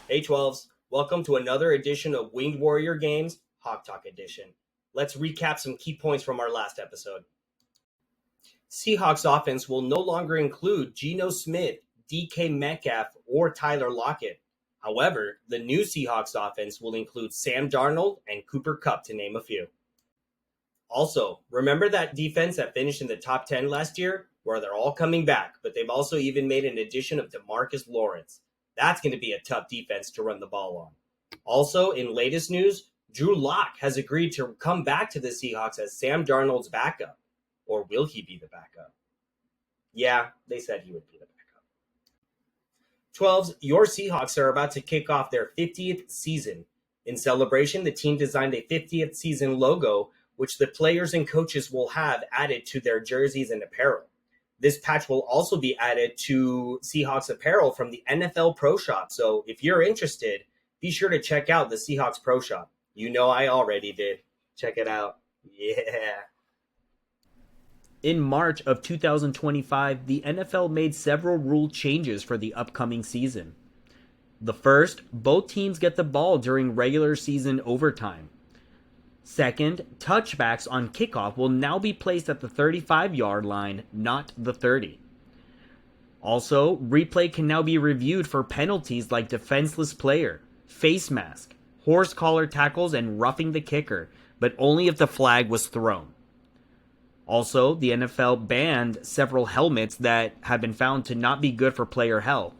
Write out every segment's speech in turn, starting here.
Hey 12s, welcome to another edition of Winged Warrior Games, Hawk Talk Edition. Let's recap some key points from our last episode. Seahawks offense will no longer include Geno Smith, DK Metcalf, or Tyler Lockett. However, the new Seahawks offense will include Sam Darnold and Cooper Kupp, to name a few. Also, remember that defense that finished in the top 10 last year? Where they're all coming back, but they've also even made an addition of DeMarcus Lawrence. That's going to be a tough defense to run the ball on. Also, in latest news, Drew Lock has agreed to come back to the Seahawks as Sam Darnold's backup. Or will he be the backup? Yeah, they said he would be the backup. 12s, your Seahawks are about to kick off their 50th season. In celebration, the team designed a 50th season logo, which the players and coaches will have added to their jerseys and apparel. This patch will also be added to Seahawks apparel from the NFL Pro Shop. So if you're interested, be sure to check out the Seahawks Pro Shop. You know I already did. Check it out. Yeah. In March of 2025, the NFL made several rule changes for the upcoming season. The first, both teams get the ball during regular season overtime. Second, touchbacks on kickoff will now be placed at the 35-yard line, not the 30. Also, replay can now be reviewed for penalties like defenseless player, face mask, horse collar tackles, and roughing the kicker, but only if the flag was thrown. Also, the NFL banned several helmets that have been found to not be good for player health.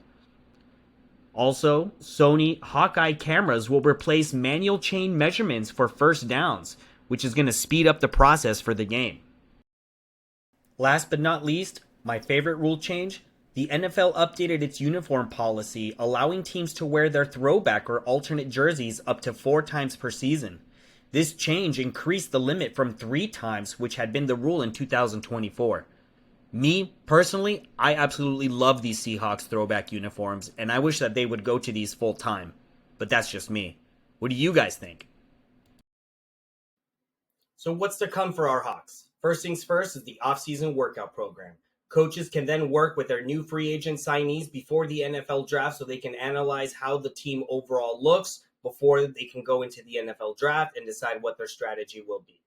Also, Sony Hawkeye cameras will replace manual chain measurements for first downs, which is going to speed up the process for the game. Last but not least, my favorite rule change, the NFL updated its uniform policy, allowing teams to wear their throwback or alternate jerseys up to 4 times per season. This change increased the limit from 3 times, which had been the rule in 2024. Me, personally, I absolutely love these Seahawks throwback uniforms, and I wish that they would go to these full time. But that's just me. What do you guys think? So what's to come for our Hawks? First things first is the offseason workout program. Coaches can then work with their new free agent signees before the NFL draft so they can analyze how the team overall looks before they can go into the NFL draft and decide what their strategy will be.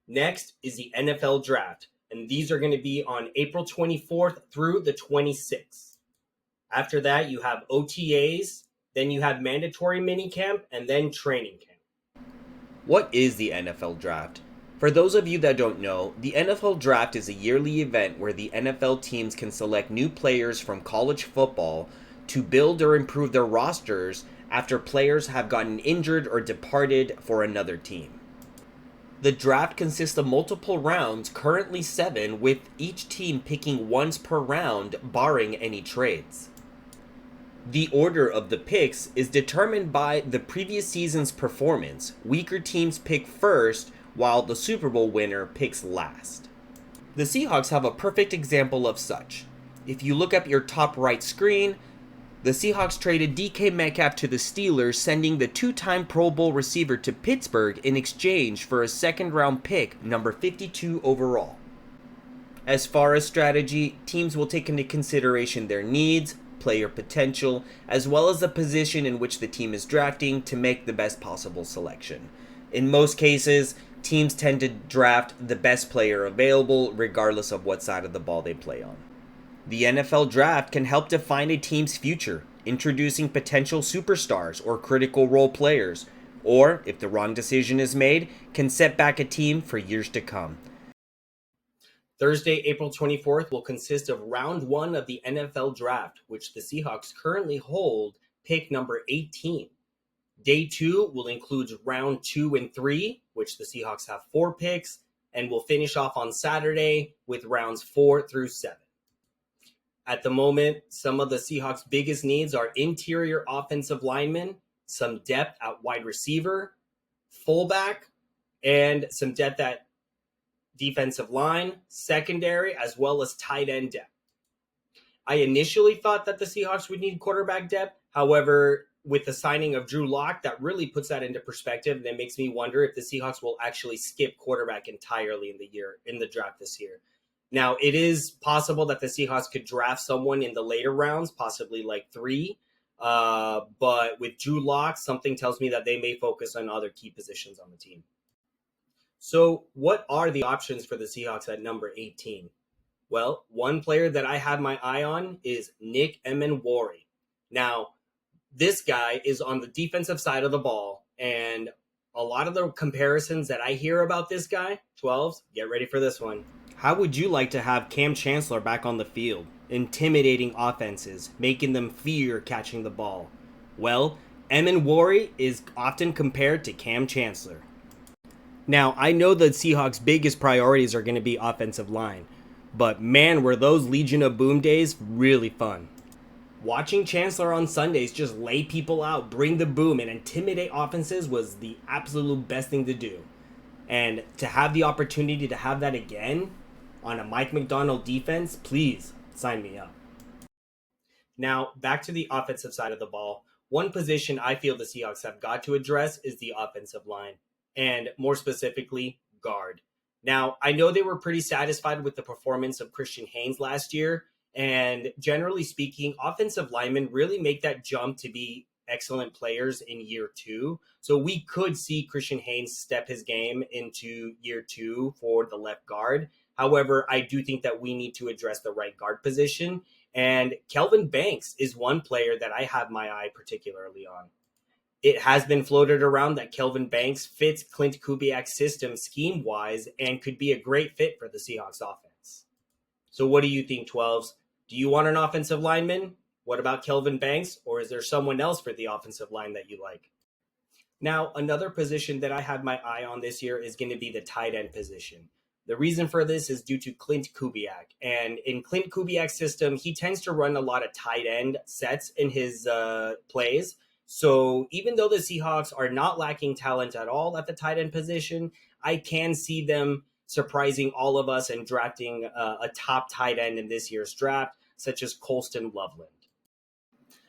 Next is the NFL draft, and these are going to be on April 24th through the 26th. After that, you have OTAs, then you have mandatory minicamp, and then training camp. What is the NFL draft? For those of you that don't know, the NFL draft is a yearly event where the NFL teams can select new players from college football to build or improve their rosters after players have gotten injured or departed for another team. The draft consists of multiple rounds, currently 7, with each team picking once per round, barring any trades. The order of the picks is determined by the previous season's performance. Weaker teams pick first, while the Super Bowl winner picks last. The Seahawks have a perfect example of such. If you look up your top right screen, the Seahawks traded DK Metcalf to the Steelers, sending the 2-time Pro Bowl receiver to Pittsburgh in exchange for a second-round pick, number 52 overall. As far as strategy, teams will take into consideration their needs, player potential, as well as the position in which the team is drafting to make the best possible selection. In most cases, teams tend to draft the best player available, regardless of what side of the ball they play on. The NFL draft can help define a team's future, introducing potential superstars or critical role players, or, if the wrong decision is made, can set back a team for years to come. Thursday, April 24th will consist of round 1 of the NFL draft, which the Seahawks currently hold pick number 18. Day 2 will include round 2 and 3, which the Seahawks have 4 picks, and will finish off on Saturday with rounds 4 through 7. At the moment, some of the Seahawks' biggest needs are interior offensive linemen, some depth at wide receiver, fullback, and some depth at defensive line, secondary, as well as tight end depth. I initially thought that the Seahawks would need quarterback depth. However, with the signing of Drew Lock, that really puts that into perspective, and it makes me wonder if the Seahawks will actually skip quarterback entirely in the draft this year. Now, it is possible that the Seahawks could draft someone in the later rounds, possibly like 3. But with Drew Lock, something tells me that they may focus on other key positions on the team. So, what are the options for the Seahawks at number 18? Well, one player that I have my eye on is Nick Emmanwori. Now, this guy is on the defensive side of the ball, and a lot of the comparisons that I hear about this guy, 12s, get ready for this one. How would you like to have Cam Chancellor back on the field, intimidating offenses, making them fear catching the ball? Well, Emmanwori is often compared to Cam Chancellor. Now, I know the Seahawks' biggest priorities are going to be offensive line, but man, were those Legion of Boom days really fun. Watching Chancellor on Sundays just lay people out, bring the boom, and intimidate offenses was the absolute best thing to do. And to have the opportunity to have that again on a Mike McDonald defense, please sign me up. Now, back to the offensive side of the ball. One position I feel the Seahawks have got to address is the offensive line, and more specifically, guard. Now, I know they were pretty satisfied with the performance of Christian Haynes last year, and generally speaking, offensive linemen really make that jump to be excellent players in year two. So we could see Christian Haynes step his game into year two for the left guard. However, I do think that we need to address the right guard position. And Kelvin Banks is one player that I have my eye particularly on. It has been floated around that Kelvin Banks fits Clint Kubiak's system scheme-wise and could be a great fit for the Seahawks offense. So what do you think, 12s? Do you want an offensive lineman? What about Kelvin Banks? Or is there someone else for the offensive line that you like? Now, another position that I have my eye on this year is going to be the tight end position. The reason for this is due to Clint Kubiak. And in Clint Kubiak's system, he tends to run a lot of tight end sets in his plays. So even though the Seahawks are not lacking talent at all at the tight end position, I can see them surprising all of us and drafting a top tight end in this year's draft, such as Colston Loveland.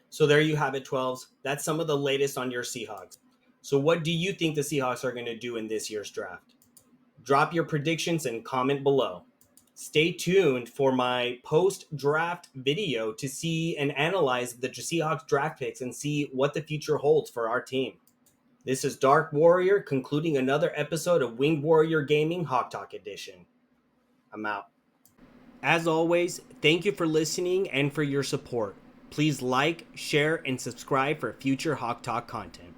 So there you have it, 12s. That's some of the latest on your Seahawks. So what do you think the Seahawks are going to do in this year's draft? Drop your predictions and comment below. Stay tuned for my post-draft video to see and analyze the Seahawks draft picks and see what the future holds for our team. This is Dark Warrior concluding another episode of Winged Warrior Gaming Hawk Talk Edition. I'm out. As always, thank you for listening and for your support. Please like, share, and subscribe for future Hawk Talk content.